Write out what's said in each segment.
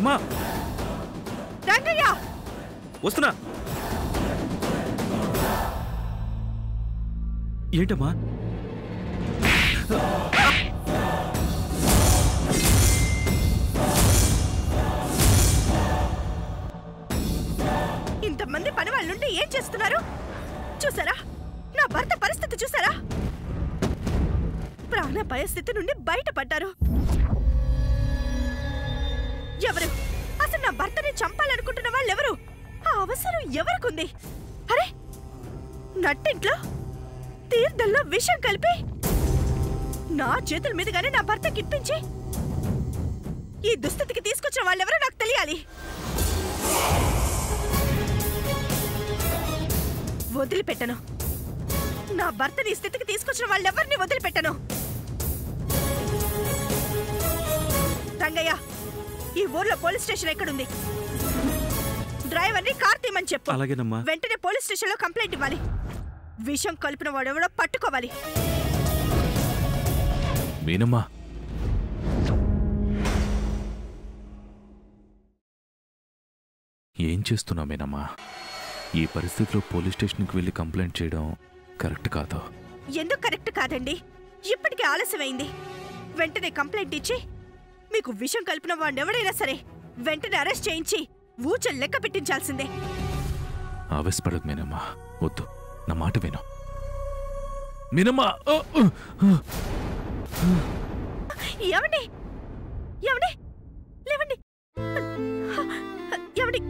అమ్మా రంగయ్య వస్తున్నా. ఏంటమ్మా? ఇంతమంది పని వాళ్ళుంటే ఏం చేస్తున్నారు? చూసారా నా భర్త పరిస్థితి? చూసారా? ప్రాణాపాయ స్థితి నుండి బయటపడ్డారు. ఎవరు అసలు నా భర్తని చంపాలనుకుంటున్న వాళ్ళెవరు? ఆ అవసరం ఎవరికుంది? అరే, నట్టింట్లో తీర్థంలో విషం కలిపి నా చేతుల మీదుగానే నా భర్తకి ఇప్పించి ఈ దుస్థితికి తీసుకొచ్చిన వాళ్ళెవరో నాకు తెలియాలి. వదిలిపెట్టను. నా భర్తని ఈ స్థితికి తీసుకొచ్చిన వాళ్ళెవరిని వదిలిపెట్టను. రంగయ్య, ఈ ఊర్లో పోలీస్ స్టేషన్ ఎక్కడుంది? డ్రైవర్ని కార్ తీయమని చెప్పు. అలాగేనమ్మా. వెంటనే పోలీస్ స్టేషన్లో కంప్లైంట్ ఇవ్వాలి. విషం కలిపిన వాడెవడో పట్టుకోవాలి. మీనమ్మా, ఏం చేస్తున్నావు మీనమ్మా? ఈ పరిస్థితిలో పోలీస్ స్టేషన్కి వెళ్ళి కంప్లైంట్ చేయడం కరెక్ట్ కాదు. ఎందుకు కరెక్ట్ కాదండి? ఇప్పటికే ఆలస్యమైంది. వెంటనే కంప్లైంట్ ఇచ్చి మీకు విషం కలిపిన వాడెవడైనా సరే వెంటనే అరెస్ట్ చేయించి ఊచలు లెక్క పెట్టించాల్సిందే. ఆవేశపడదు మీనమ్మా, వద్దు, నా మాట విను మీనమ్మా. ఏమండి? ఏమండి? లేవండి. ఏమండి?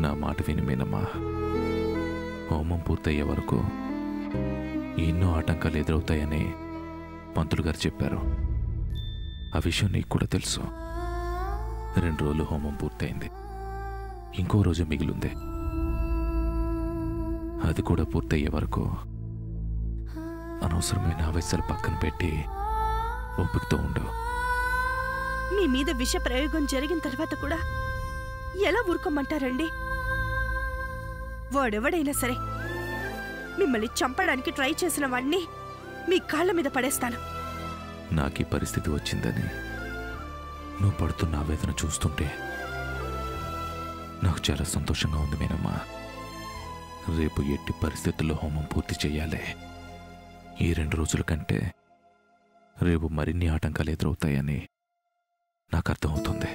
నా మాట విని మీనమ్మా, హోమం పూర్తయ్యే వరకు ఎన్నో ఆటంకాలు ఎదురవుతాయని పంతులు గారు చెప్పారు. ఆ విషయం నీకు కూడా తెలుసు. 2 రోజులు హోమం పూర్తయింది, ఇంకో రోజు మిగిలింది. అది కూడా పూర్తయ్యే వరకు అనవసరమైన ఆవేశాలు పక్కన పెట్టి ఓపికతో ఉండు. మీ మీద విష ప్రయోగం జరిగిన తర్వాత కూడా ఎలా ఊరుకోమంటారండి? వాడెవడైనా సరే మిమ్మల్ని చంపడానికి ట్రై చేసిన వాడిని మీ కాళ్ళ మీద పడేస్తాను. నాకు ఈ పరిస్థితి వచ్చిందని నువ్వు పడుతున్న ఆవేదన చూస్తుంటే నాకు చాలా సంతోషంగా ఉంది మీనమ్మా. రేపు ఎట్టి పరిస్థితుల్లో హోమం పూర్తి చెయ్యాలి. ఈ 2 రోజుల కంటే రేపు మరిన్ని ఆటంకాలు ఎదురవుతాయని నాకు అర్థమవుతుంది.